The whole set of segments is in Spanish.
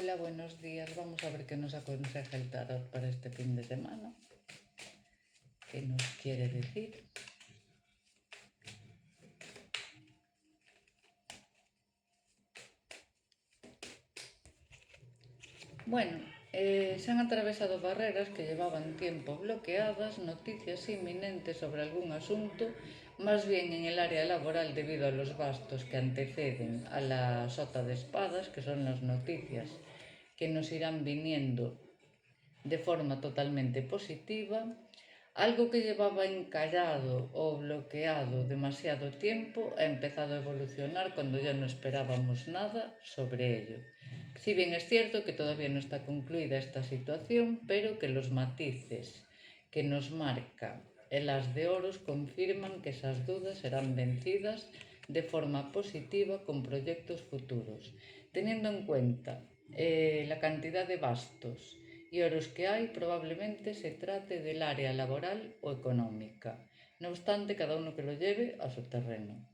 Hola, buenos días. Vamos a ver qué nos aconseja el tarot para este fin de semana. ¿Qué nos quiere decir? Bueno, se han atravesado barreras que llevaban tiempo bloqueadas, noticias inminentes sobre algún asunto, más bien en el área laboral debido a los bastos que anteceden a la sota de espadas, que son las noticias que nos irán viniendo de forma totalmente positiva. Algo que llevaba encallado o bloqueado demasiado tiempo ha empezado a evolucionar cuando ya no esperábamos nada sobre ello. Si bien es cierto que todavía no está concluida esta situación, pero que los matices que nos marca el as de oros confirman que esas dudas serán vencidas de forma positiva con proyectos futuros, teniendo en cuenta la cantidad de bastos y oros que hay, probablemente se trate del área laboral o económica. No obstante, cada uno que lo lleve a su terreno.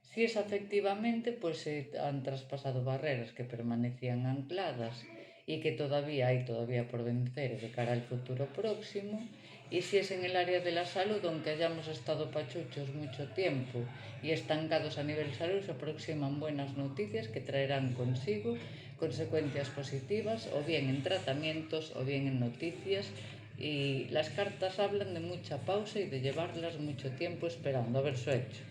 Si es afectivamente, pues se han traspasado barreras que permanecían ancladas y que todavía hay por vencer de cara al futuro próximo. Y si es en el área de la salud, aunque hayamos estado pachuchos mucho tiempo y estancados a nivel salud, se aproximan buenas noticias que traerán consigo consecuencias positivas, o bien en tratamientos o bien en noticias. Y las cartas hablan de mucha pausa y de llevarlas mucho tiempo esperando a ver su hecho.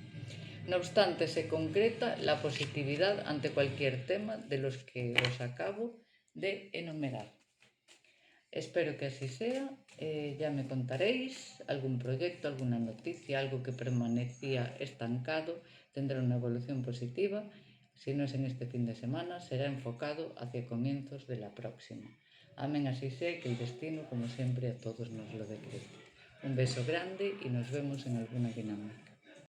No obstante, se concreta la positividad ante cualquier tema de los que os acabo de enumerar. Espero que así sea. Ya me contaréis algún proyecto, alguna noticia, algo que permanecía estancado, tendrá una evolución positiva. Si no es en este fin de semana, será enfocado hacia comienzos de la próxima. Amén, así sea, que el destino, como siempre, a todos nos lo decrete. Un beso grande y nos vemos en alguna dinámica.